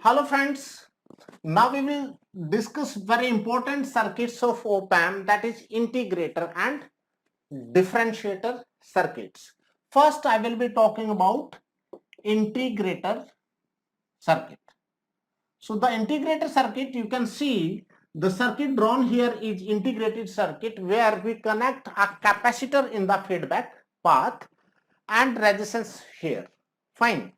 Hello friends, now we will discuss very important circuits of op-amp, that is integrator and differentiator circuits. First I will be talking about integrator circuit. So the integrator circuit, you can see the circuit drawn here is integrated circuit where we connect a capacitor in the feedback path and resistance here. Fine.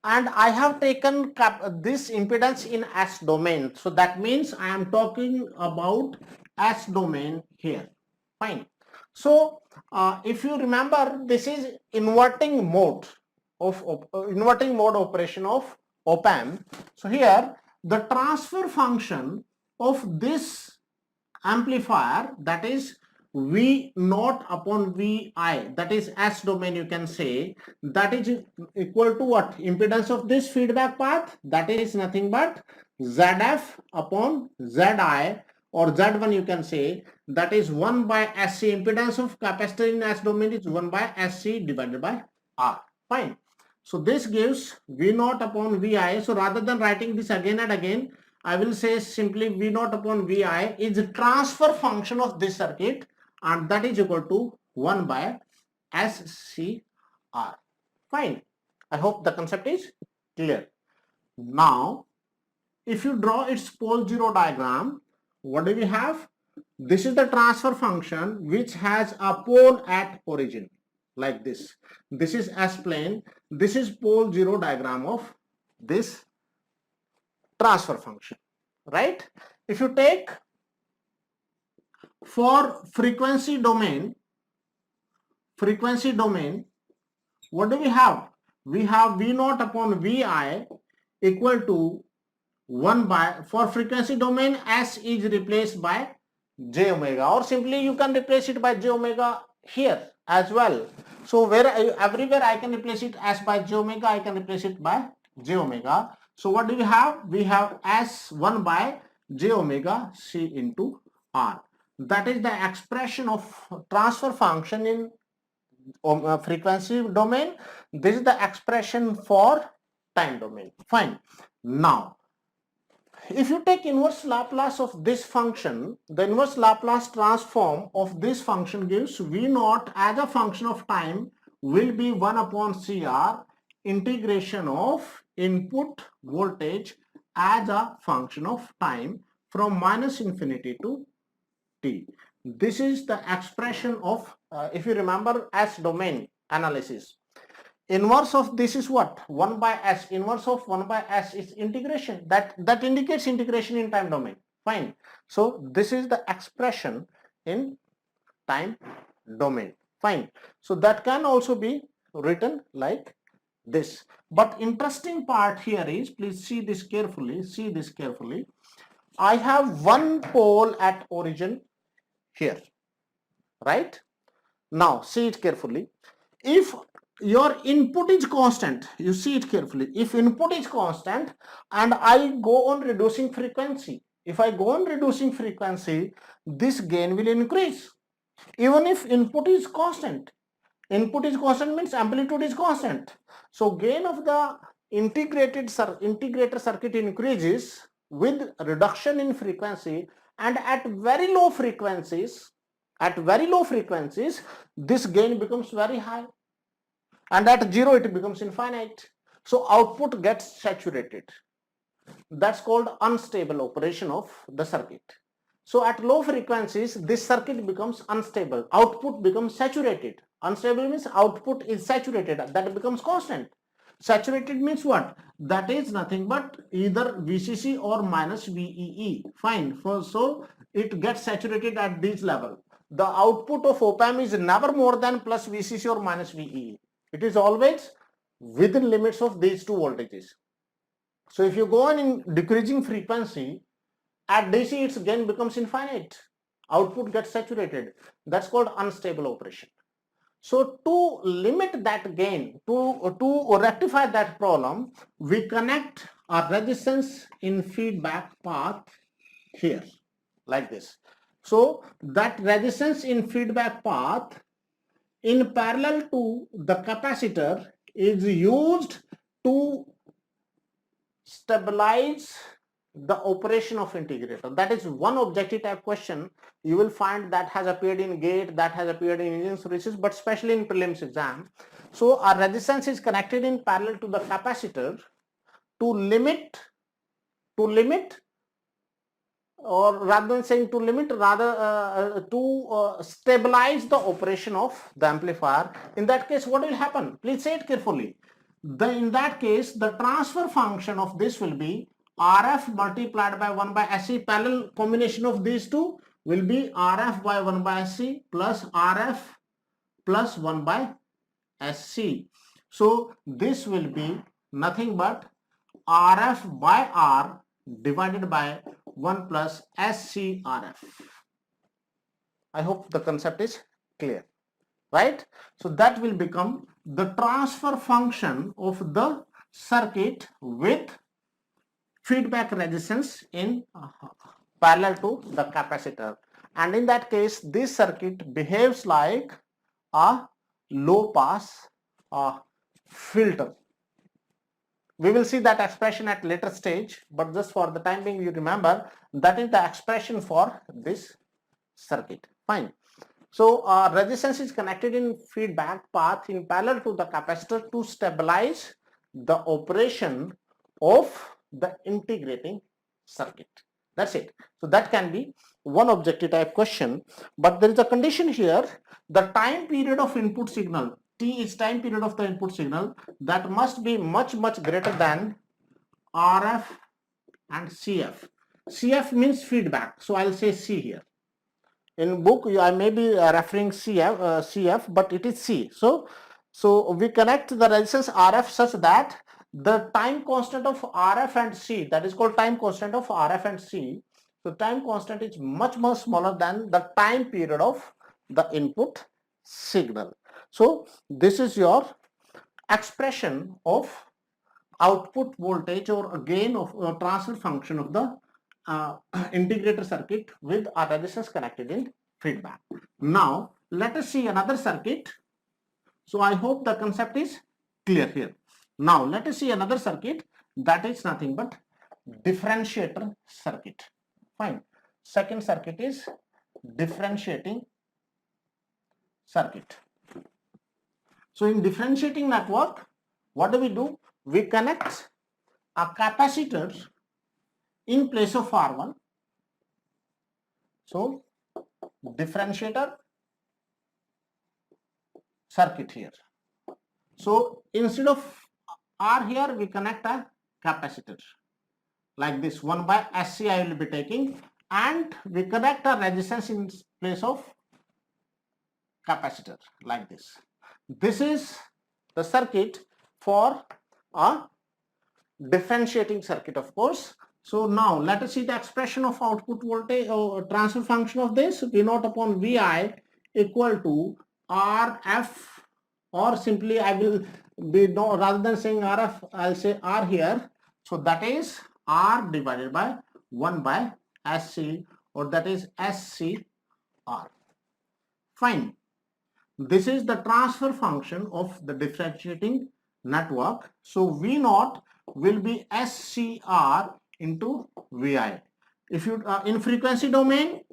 And I have taken this impedance in S domain. So that means I am talking about S domain here. Fine. So if you remember, this is inverting mode operation of op-amp. So here the transfer function of this amplifier, that is V naught upon Vi, that is S domain, you can say, that is equal to what? Impedance of this feedback path, that is nothing but ZF upon Zi, or Z1 you can say, that is 1 by Sc. Impedance of capacitor in S domain is 1 by Sc divided by R. Fine. So this gives V naught upon Vi. So rather than writing this again and again, I will say simply V naught upon Vi is a transfer function of this circuit, and that is equal to 1 by SCR. Fine. I hope the concept is clear. Now, if you draw its pole zero diagram, what do we have? This is the transfer function which has a pole at origin like this. This is S plane. This is pole zero diagram of this transfer function, right? If you take for frequency domain, what do we have? We have V naught upon Vi equal to 1 by, for frequency domain, S is replaced by j omega, or simply you can replace it by j omega here as well. So everywhere I can replace it as by j omega, I can replace it by j omega. So what do we have? We have S 1 by j omega C into R. That is the expression of transfer function in frequency domain. This is the expression for time domain. Fine. Now, if you take inverse Laplace of this function, the inverse Laplace transform of this function gives V naught as a function of time will be 1 upon CR integration of input voltage as a function of time from minus infinity to t. This is the expression of, if you remember, S domain analysis. Inverse of this is what? 1 by S. Inverse of 1 by S is integration. That indicates integration in time domain. Fine. So this is the expression in time domain. Fine. So that can also be written like this. But interesting part here is, please see this carefully. See this carefully. I have one pole at origin here, right? Now see it carefully. If your input is constant, you see it carefully. If input is constant and I go on reducing frequency, if I go on reducing frequency, this gain will increase. Even if input is constant. Input is constant means amplitude is constant. So gain of the integrator circuit increases with reduction in frequency, and at very low frequencies, this gain becomes very high, and at zero it becomes infinite. So output gets saturated. That's called unstable operation of the circuit. So at low frequencies, this circuit becomes unstable. Output becomes saturated. Unstable means output is saturated. That becomes constant. Saturated means what? That is nothing but either VCC or minus VEE. Fine. So it gets saturated at this level. The output of op-amp is never more than plus VCC or minus VEE. It is always within limits of these two voltages. So if you go on in decreasing frequency, at DC its gain becomes infinite. Output gets saturated. That's called unstable operation. So to limit that gain, to rectify that problem, we connect a resistance in feedback path here like this. So that resistance in feedback path in parallel to the capacitor is used to stabilize the operation of integrator. That is one objective type question you will find that has appeared in GATE, that has appeared in Indian sources, but especially in prelims exam. So our resistance is connected in parallel to the capacitor to limit, or rather than saying to limit, rather to stabilize the operation of the amplifier. In that case, what will happen? Please say it carefully. In that case, the transfer function of this will be RF multiplied by 1 by SC. Parallel combination of these two will be RF by 1 by SC plus RF plus 1 by SC. So this will be nothing but RF by R divided by 1 plus SCRF. I hope the concept is clear, right? So that will become the transfer function of the circuit with feedback resistance in parallel to the capacitor. And in that case, this circuit behaves like a low pass filter. We will see that expression at later stage, but just for the time being, you remember that is the expression for this circuit. Fine. So resistance is connected in feedback path in parallel to the capacitor to stabilize the operation of the integrating circuit. That's it. So that can be one objective type question, but there is a condition here. The time period of input signal, T is time period of the input signal, that must be much greater than RF and CF. CF means feedback, so I'll say C here. In book I may be referring CF, but it is C. So we connect the resistance RF such that the time constant of RF and C, that is called time constant of RF and C. So time constant is much smaller than the time period of the input signal. So this is your expression of output voltage or gain of transfer function of the integrator circuit with a resistance connected in feedback. Now let us see another circuit. So I hope the concept is clear here. Now let us see another circuit, that is nothing but differentiator circuit. Fine. Second circuit is differentiating circuit. So in differentiating network, what do? We connect a capacitor in place of R1. So differentiator circuit here. So instead of R here, we connect a capacitor like this. 1 by SC I will be taking, and we connect a resistance in place of capacitor like this. This is the circuit for a differentiating circuit, of course. So now let us see the expression of output voltage or transfer function of this. V naught upon Vi equal to RF, or simply I will be, no, rather than saying RF, I'll say R here. So that is R divided by 1 by SC, or that is SCR. Fine. This is the transfer function of the differentiating network. So V naught will be SCR into Vi. If you in frequency domain,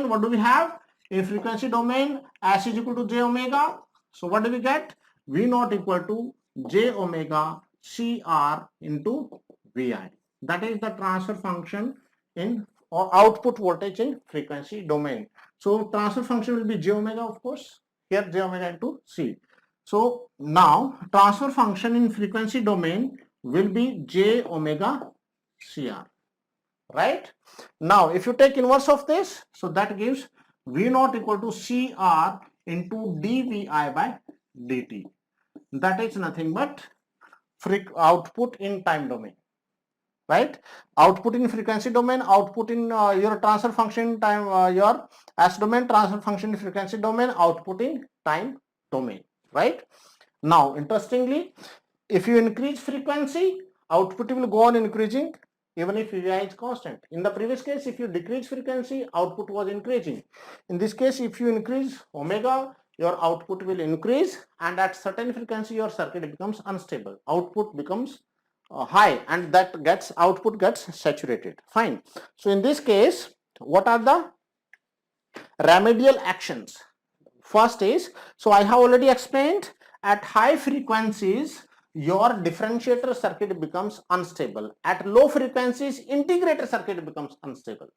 what do we have? In frequency domain, S is equal to j omega. So what do we get? V naught equal to j omega CR into Vi. That is the transfer function in or output voltage in frequency domain. So transfer function will be j omega, of course. Here j omega into C. So now transfer function in frequency domain will be j omega CR. Right? Now if you take inverse of this, so that gives V naught equal to CR into dVi by dt. That is nothing but output in time domain. Right? Output in frequency domain, output in your transfer function time, your S domain, transfer function in frequency domain, output in time domain. Right? Now interestingly, if you increase frequency, output will go on increasing even if Vi is constant. In the previous case, if you decrease frequency, output was increasing. In this case, if you increase omega, your output will increase, and at certain frequency your circuit becomes unstable. Output becomes high, and that gets output gets saturated. Fine. So in this case, what are the remedial actions? First is, so I have already explained, at high frequencies your differentiator circuit becomes unstable. At low frequencies integrator circuit becomes unstable.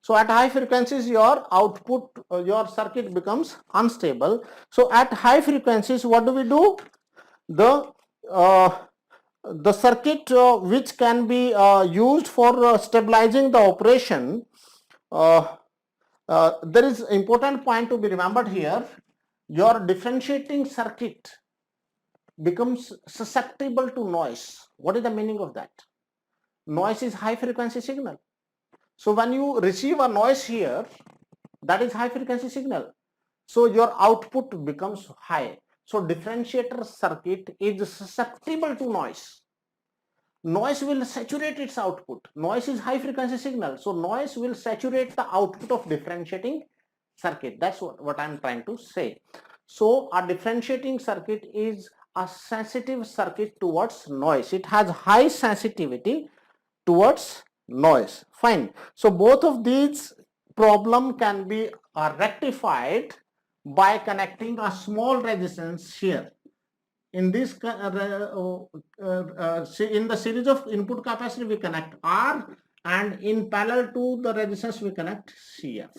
So at high frequencies your output, your circuit becomes unstable. So at high frequencies what do? The circuit which can be used for stabilizing the operation, there is important point to be remembered here. Your differentiating circuit becomes susceptible to noise. What is the meaning of that? Noise is high frequency signal. So when you receive a noise here, that is high frequency signal. So your output becomes high. So differentiator circuit is susceptible to noise. Noise will saturate its output. Noise is high frequency signal. So noise will saturate the output of differentiating circuit. That's what I'm trying to say. So a differentiating circuit is a sensitive circuit towards noise. It has high sensitivity towards noise. Fine. So both of these problem can be rectified by connecting a small resistance here. In this in the series of input capacitor we connect R, and in parallel to the resistance we connect CF.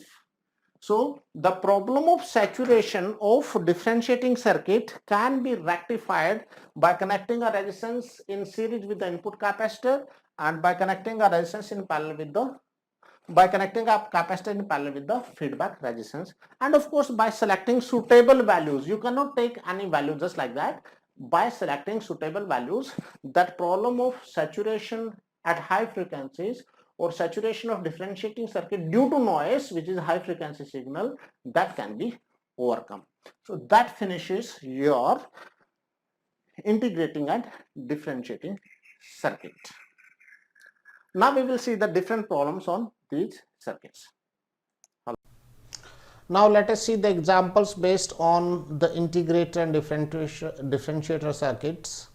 So the problem of saturation of differentiating circuit can be rectified by connecting a resistance in series with the input capacitor, and by connecting a resistance in parallel with the, by connecting a capacitor in parallel with the feedback resistance, and of course by selecting suitable values. You cannot take any value just like that. By selecting suitable values, that problem of saturation at high frequencies or saturation of differentiating circuit due to noise, which is high frequency signal, that can be overcome. So that finishes your integrating and differentiating circuit. Now we will see the different problems on these circuits. Now let us see the examples based on the integrator and differentiator circuits.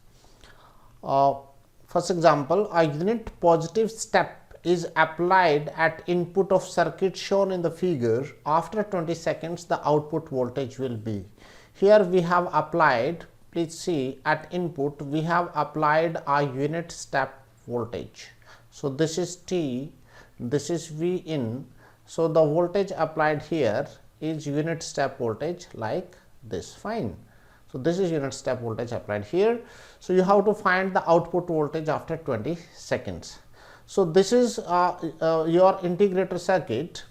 First example, a unit positive step is applied at input of circuit shown in the figure. After 20 seconds the output voltage will be. Here we have applied, please see, at input we have applied a unit step voltage. So this is T, this is V in. So the voltage applied here is unit step voltage like this. Fine. So this is unit step voltage applied here. So you have to find the output voltage after 20 seconds. So this is your integrator circuit.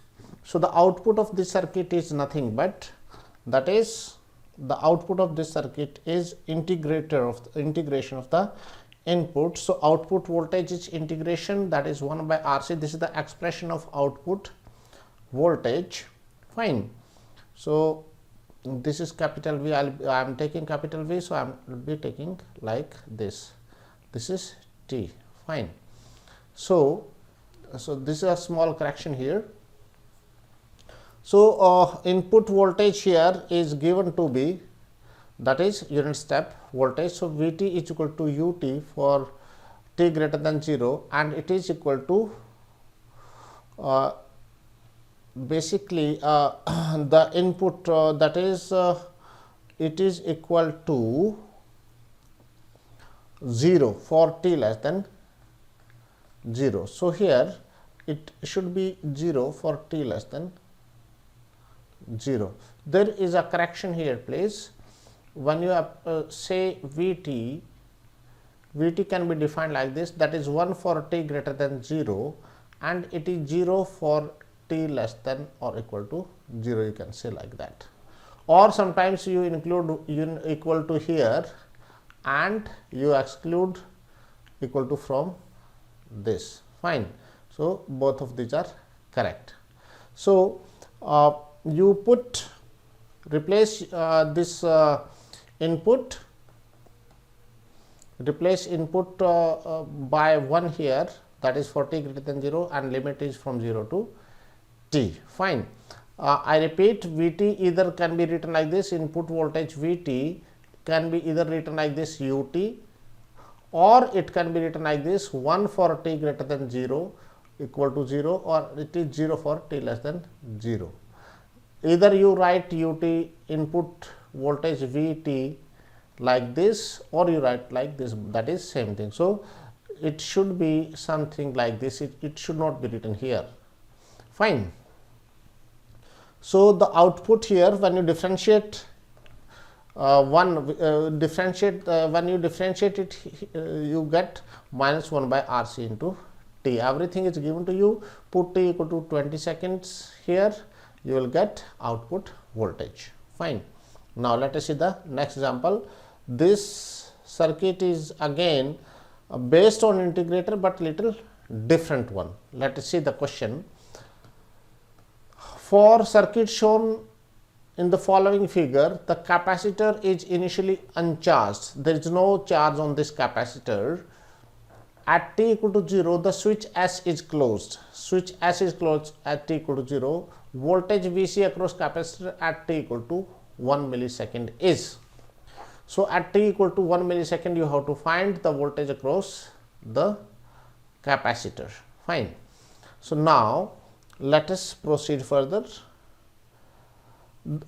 So the output of this circuit is nothing but, that is, the output of this circuit is integrator of the integration of the input. So output voltage is integration, that is 1 by RC. This is the expression of output voltage. Fine. So this is capital V. I am taking capital V, so I will be taking like this. This is T. Fine. So this is a small correction here. So input voltage here is given to be, that is unit step voltage. So Vt is equal to Ut for t greater than 0, and it is equal to basically the input, that is it is equal to 0 for t less than 0. So here it should be 0 for t less than 0. There is a correction here, please. When you say Vt, Vt can be defined like this, that is 1 for t greater than 0, and it is 0 for t less than or equal to 0, you can say like that. Or sometimes you include equal to here and you exclude equal to from this. Fine. So both of these are correct. So you put, replace this input, replace input by 1 here, that is for t greater than 0, and limit is from 0 to t. Fine. I repeat, Vt either can be written like this, input voltage Vt can be either written like this Ut, or it can be written like this: 1 for t greater than 0 equal to 0, or it is 0 for t less than 0. Either you write ut input voltage Vt like this, or you write like this, that is same thing. So it should be something like this, it should not be written here. Fine. So the output here, when you differentiate when you differentiate it, you get minus 1 by RC into t. Everything is given to you. Put t equal to 20 seconds here, you will get output voltage. Fine. Now let us see the next example. This circuit is again based on integrator, but little different one. Let us see the question. For circuit shown in the following figure, the capacitor is initially uncharged. There is no charge on this capacitor. At t equal to 0, the switch S is closed. Switch S is closed at t equal to 0. Voltage Vc across capacitor at t equal to 1 millisecond is. So at t equal to 1 millisecond, you have to find the voltage across the capacitor. Fine. So now let us proceed further.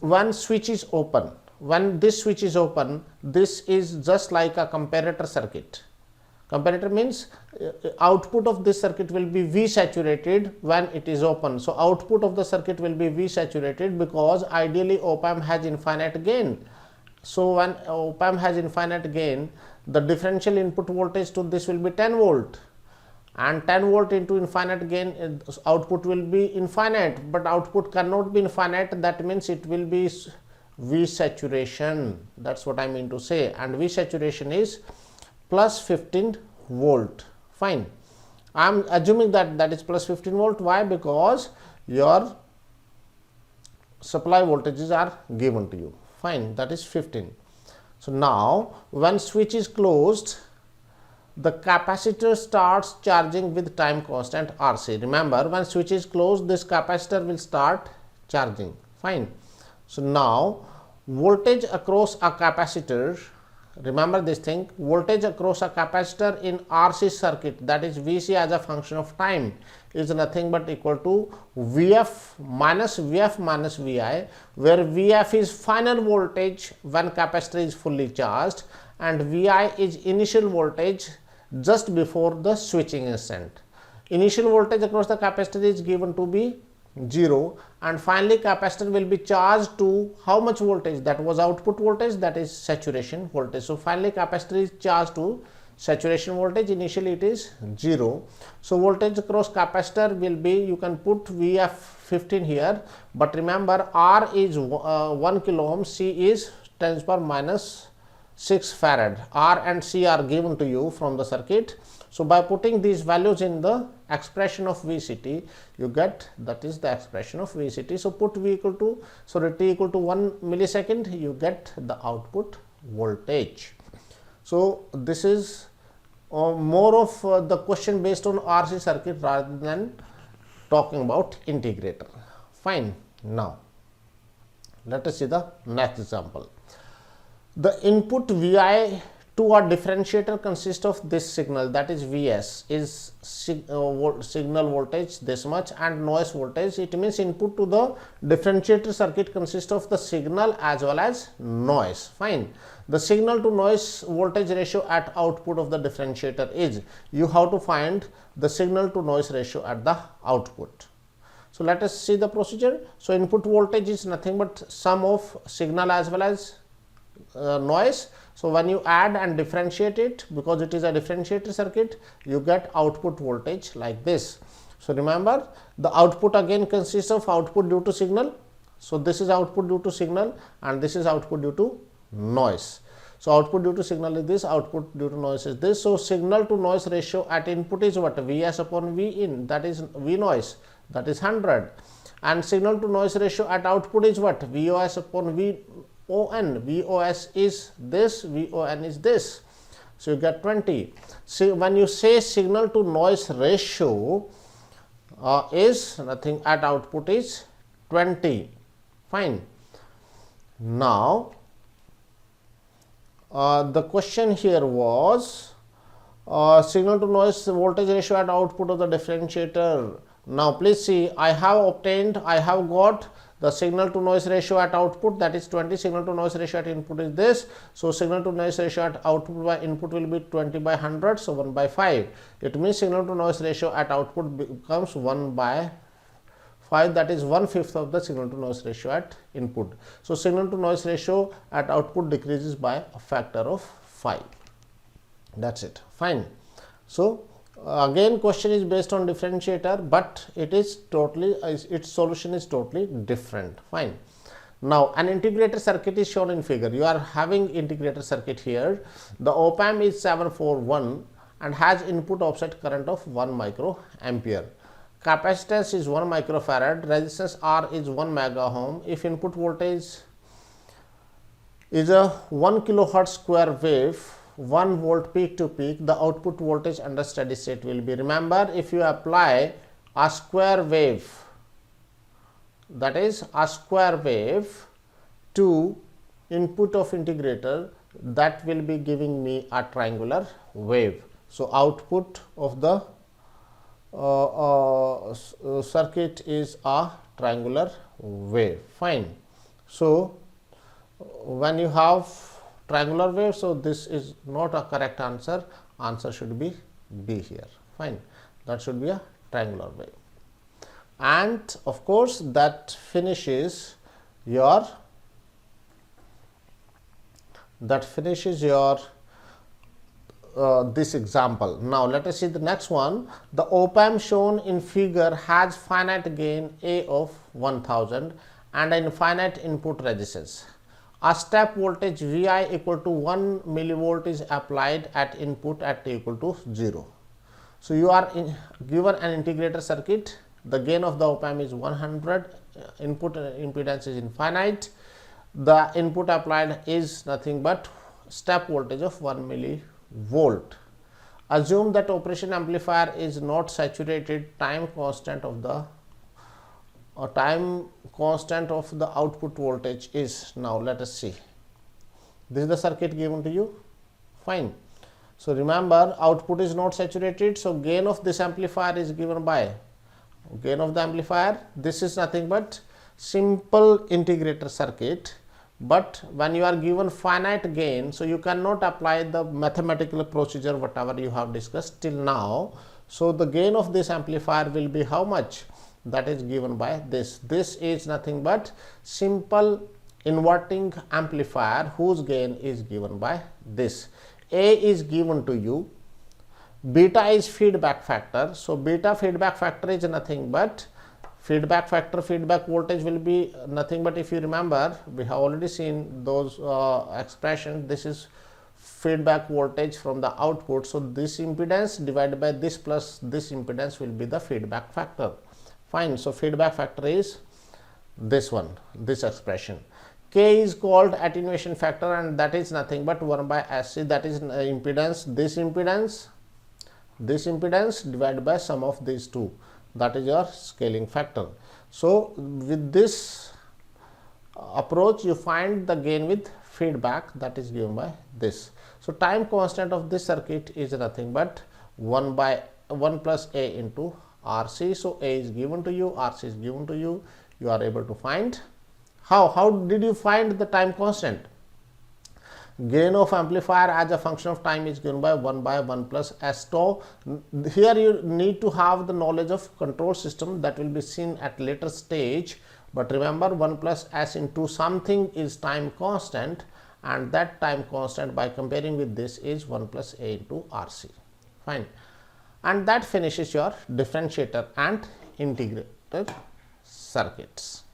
When switch is open, when this switch is open, this is just like a comparator circuit. Comparator means output of this circuit will be V saturated when it is open. So output of the circuit will be V saturated, because ideally op amp has infinite gain. So when op amp has infinite gain, the differential input voltage to this will be 10 volt, and 10 volt into infinite gain, output will be infinite, but output cannot be infinite. That means it will be V saturation. That's what I mean to say. And V saturation is plus 15 volt. Fine. I am assuming that that is plus 15 volt. Why? Because your supply voltages are given to you. Fine. That is 15. So now when switch is closed, the capacitor starts charging with time constant RC. Remember, when switch is closed, this capacitor will start charging. Fine. So now voltage across a capacitor, remember this thing, voltage across a capacitor in RC circuit, that is Vc as a function of time, is nothing but equal to Vf minus Vi, where Vf is final voltage when capacitor is fully charged, and Vi is initial voltage just before the switching instant. Initial voltage across the capacitor is given to be 0, and finally capacitor will be charged to how much voltage? That was output voltage, that is saturation voltage. So finally capacitor is charged to saturation voltage. Initially it is 0. So voltage across capacitor will be, you can put Vf 15 here, but remember R is 1 kilo ohm, C is 10 to the power minus 6 farad. R and C are given to you from the circuit. So by putting these values in the expression of Vct, you get, that is the expression of Vct. So put V equal to, sorry, t equal to 1 millisecond, you get the output voltage. So this is more of the question based on RC circuit rather than talking about integrator. Fine. Now let us see the next example. The input Vi to a differentiator consists of this signal, that is Vs is signal voltage this much, and noise voltage. It means input to the differentiator circuit consists of the signal as well as noise. Fine. The signal to noise voltage ratio at output of the differentiator is, you have to find the signal to noise ratio at the output. So let us see the procedure. So input voltage is nothing but sum of signal as well as noise. So when you add and differentiate it, because it is a differentiator circuit, you get output voltage like this. So remember, the output again consists of output due to signal. So this is output due to signal, and this is output due to noise. So output due to signal is this, output due to noise is this. So signal to noise ratio at input is what? Vs upon V in, that is V noise, that is 100. And signal to noise ratio at output is what? Vos upon VON. VOS is this, VON is this. So you get 20. See, when you say signal to noise ratio is nothing, at output is 20. Fine. Now the question here was signal to noise voltage ratio at output of the differentiator. Now please see, I have got the signal to noise ratio at output, that is 20, signal to noise ratio at input is this. So signal to noise ratio at output by input will be 20 by 100, so 1 by 5. It means signal to noise ratio at output becomes 1 by 5, that is 1/5 of the signal to noise ratio at input. So signal to noise ratio at output decreases by a factor of 5. That's it. Fine. So again question is based on differentiator, but it is totally its solution is totally different. Fine. Now an integrator circuit is shown in figure. You are having integrator circuit here. The op amp is 741 and has input offset current of 1 microampere. Capacitance is 1 microfarad. Resistance R is 1 mega ohm. If input voltage is a 1 kilohertz square wave, 1 volt peak to peak, the output voltage under steady state will be, remember, if you apply a square wave, that is a square wave to input of integrator, that will be giving me a triangular wave. So output of the circuit is a triangular wave. Fine. So when you have triangular wave, so this is not a correct answer. Answer should be B here. Fine. That should be a triangular wave. And of course that finishes your this example. Now let us see the next one. The op amp shown in figure has finite gain A of 1000 and an infinite input resistance. A step voltage Vi equal to 1 millivolt is applied at input at t equal to 0. So you are given an integrator circuit. The gain of the op amp is 100. Input impedance is infinite. The input applied is nothing but step voltage of 1 millivolt. Assume that operation amplifier is not saturated. Time constant of the output voltage is, now let us see, this is the circuit given to you. Fine. So remember, output is not saturated, so gain of this amplifier is given by gain of the amplifier. This is nothing but simple integrator circuit, but when you are given finite gain, so you cannot apply the mathematical procedure whatever you have discussed till now. So the gain of this amplifier will be how much? That is given by this. This is nothing but simple inverting amplifier whose gain is given by this. A is given to you. Beta is feedback factor. So beta feedback factor is nothing but feedback voltage will be nothing but, if you remember, we have already seen those expressions. This is feedback voltage from the output. So this impedance divided by this plus this impedance will be the feedback factor. Fine. So feedback factor is this one, this expression. K is called attenuation factor and that is nothing but 1 by SC, that is impedance, this impedance divided by sum of these two, that is your scaling factor. So with this approach you find the gain with feedback, that is given by this. So time constant of this circuit is nothing but 1 plus A into RC. So A is given to you, RC is given to you. You are able to find. How did you find the time constant? Gain of amplifier as a function of time is given by 1 plus S tau. Here you need to have the knowledge of control system, that will be seen at later stage. But remember, 1 plus S into something is time constant, and that time constant by comparing with this is 1 plus A into RC. Fine. And that finishes your differentiator and integrator circuits.